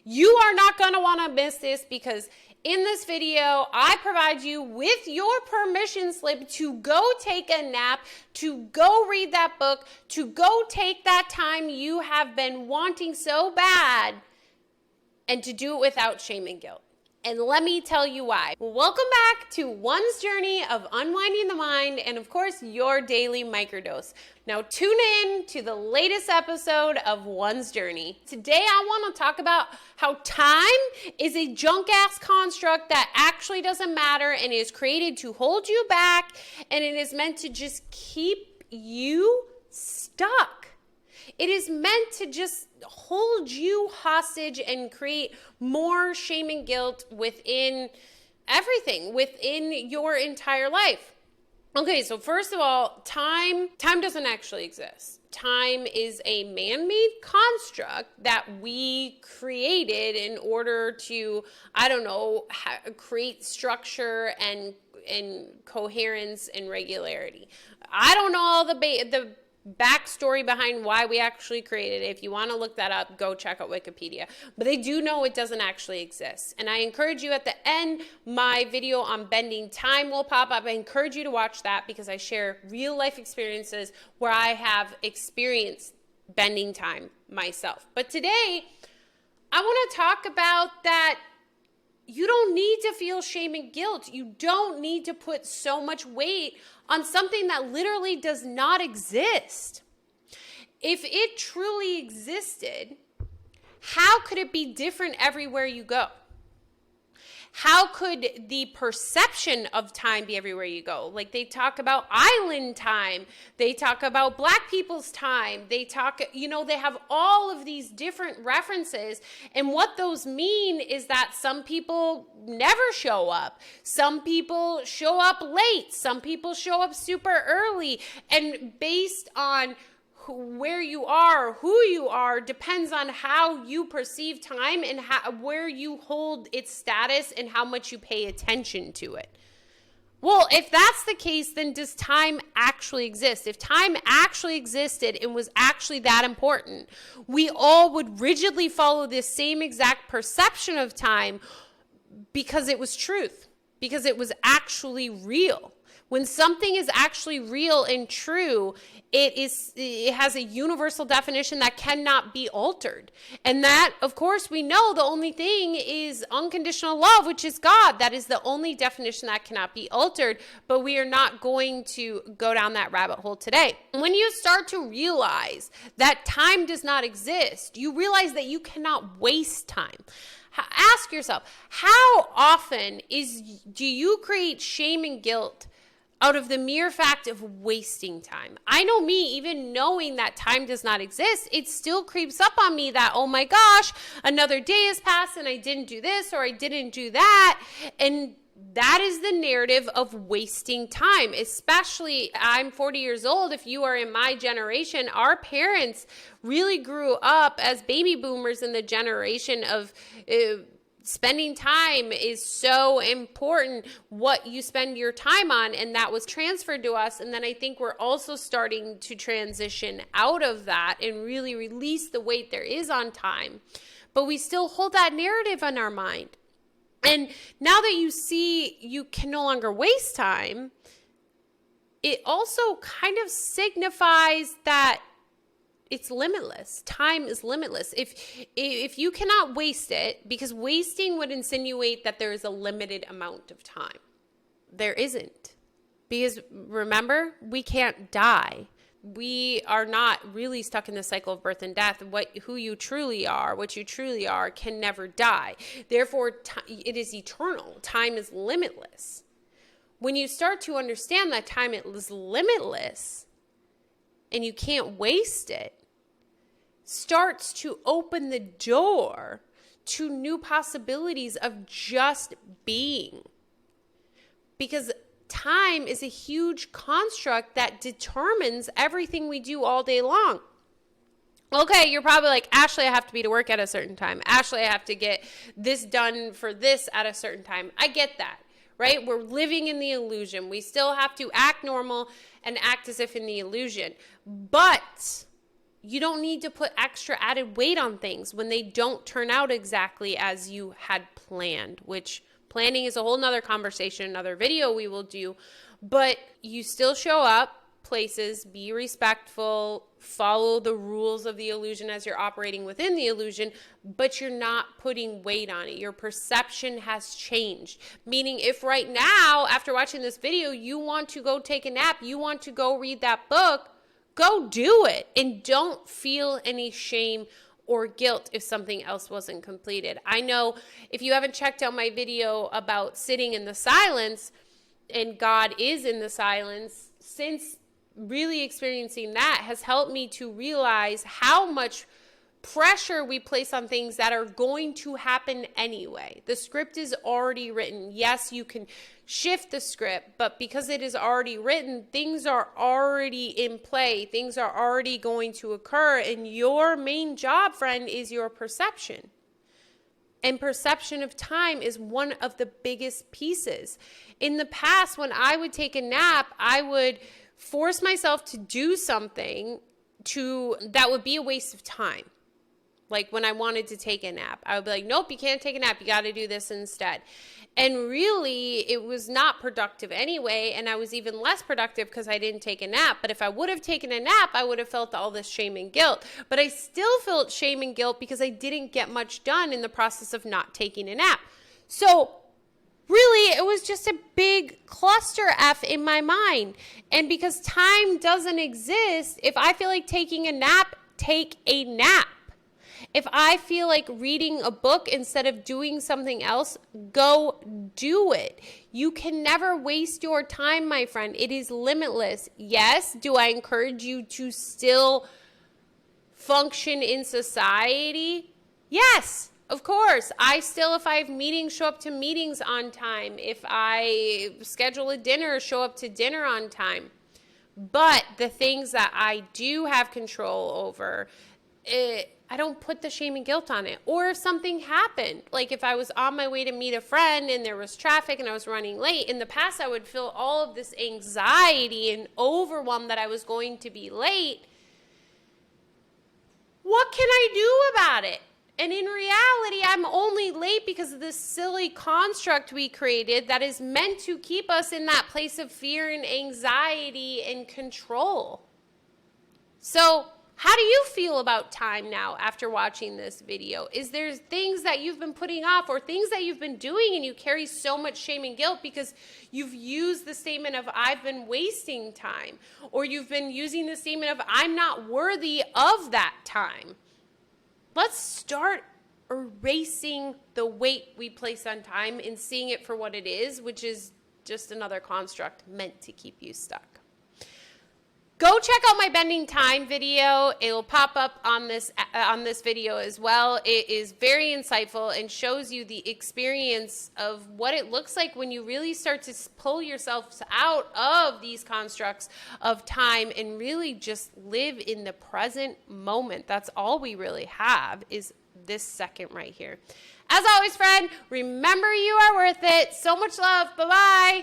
You are not going to want to miss this, because in this video, I provide you with your permission slip to go take a nap, to go read that book, to go take that time you have been wanting so bad, and to do it without shame and guilt. And let me tell you why. Welcome back to One's Journey of Unwinding the Mind, and of course, your daily microdose. Now tune in to the latest episode of One's Journey. Today, I want to talk about how time is a junk-ass construct that actually doesn't matter and is created to hold you back, and it is meant to just keep you stuck. It is meant to just hold you hostage and create more shame and guilt within everything, within your entire life. Okay, so first of all, time doesn't actually exist. Time is a man-made construct that we created in order to, create structure and coherence and regularity. I don't know all the backstory behind why we actually created it. If you want to look that up, go check out Wikipedia. But they do know it doesn't actually exist. And I encourage you, at the end, my video on bending time will pop up. I encourage you to watch that, because I share real life experiences where I have experienced bending time myself. But today, I want to talk about that you don't need to feel shame and guilt. You don't need to put so much weight on something that literally does not exist. If it truly existed, how could it be different everywhere you go? How could the perception of time be everywhere you go? Like, they talk about island time. They talk about Black people's time. They have all of these different references. And what those mean is that some people never show up. Some people show up late. Some people show up super early. And based on where you are, who you are, depends on how you perceive time and where you hold its status and how much you pay attention to it. Well, if that's the case, then does time actually exist? If time actually existed and was actually that important, we all would rigidly follow this same exact perception of time because it was truth, because it was actually real. When something is actually real and true, it has a universal definition that cannot be altered. And that, of course, we know the only thing is unconditional love, which is God. That is the only definition that cannot be altered, but we are not going to go down that rabbit hole today. When you start to realize that time does not exist, you realize that you cannot waste time. Ask yourself, how often do you create shame and guilt out of the mere fact of wasting time? I know me, even knowing that time does not exist, it still creeps up on me that, oh my gosh, another day has passed and I didn't do this or I didn't do that. And that is the narrative of wasting time. Especially, I'm 40 years old. If you are in my generation, our parents really grew up as baby boomers in the generation of spending time is so important, what you spend your time on, and that was transferred to us. And then I think we're also starting to transition out of that and really release the weight there is on time. But we still hold that narrative in our mind. And now that you see you can no longer waste time, it also kind of signifies that it's limitless. Time is limitless. If you cannot waste it, because wasting would insinuate that there is a limited amount of time. There isn't. Because remember, we can't die. We are not really stuck in the cycle of birth and death. What you truly are can never die. Therefore, it is eternal. Time is limitless. When you start to understand that time is limitless and you can't waste it, starts to open the door to new possibilities of just being. Because time is a huge construct that determines everything we do all day long. Okay, you're probably like, Ashley, I have to be to work at a certain time. Ashley, I have to get this done for this at a certain time. I get that, right? We're living in the illusion. We still have to act normal and act as if in the illusion. But you don't need to put extra added weight on things when they don't turn out exactly as you had planned, which planning is a whole nother conversation, another video we will do. But you still show up places, be respectful, follow the rules of the illusion as you're operating within the illusion, but you're not putting weight on it. Your perception has changed. Meaning if right now, after watching this video, you want to go take a nap, you want to go read that book, go do it. And don't feel any shame or guilt if something else wasn't completed. I know if you haven't checked out my video about sitting in the silence, and God is in the silence, since really experiencing that has helped me to realize how much pressure we place on things that are going to happen anyway. The script is already written. Yes, you can shift the script, but because it is already written, things are already in play. Things are already going to occur, and your main job, friend, is your perception. And perception of time is one of the biggest pieces. In the past, when I would take a nap, I would force myself to do something that would be a waste of time. Like when I wanted to take a nap, I would be like, nope, you can't take a nap. You got to do this instead. And really, it was not productive anyway. And I was even less productive because I didn't take a nap. But if I would have taken a nap, I would have felt all this shame and guilt. But I still felt shame and guilt because I didn't get much done in the process of not taking a nap. So really, it was just a big cluster F in my mind. And because time doesn't exist, if I feel like taking a nap, take a nap. If I feel like reading a book instead of doing something else, go do it. You can never waste your time, my friend. It is limitless. Yes, do I encourage you to still function in society? Yes, of course. If I have meetings, show up to meetings on time. If I schedule a dinner, show up to dinner on time. But the things that I do have control over, I don't put the shame and guilt on it. Or if something happened, like if I was on my way to meet a friend and there was traffic and I was running late, in the past I would feel all of this anxiety and overwhelm that I was going to be late. What can I do about it? And in reality, I'm only late because of this silly construct we created that is meant to keep us in that place of fear and anxiety and control. So, how do you feel about time now after watching this video? Is there things that you've been putting off or things that you've been doing and you carry so much shame and guilt because you've used the statement of I've been wasting time, or you've been using the statement of I'm not worthy of that time? Let's start erasing the weight we place on time and seeing it for what it is, which is just another construct meant to keep you stuck. Go check out my Bending Time video. It will pop up on this video as well. It is very insightful and shows you the experience of what it looks like when you really start to pull yourself out of these constructs of time and really just live in the present moment. That's all we really have is this second right here. As always, friend, remember you are worth it. So much love. Bye-bye.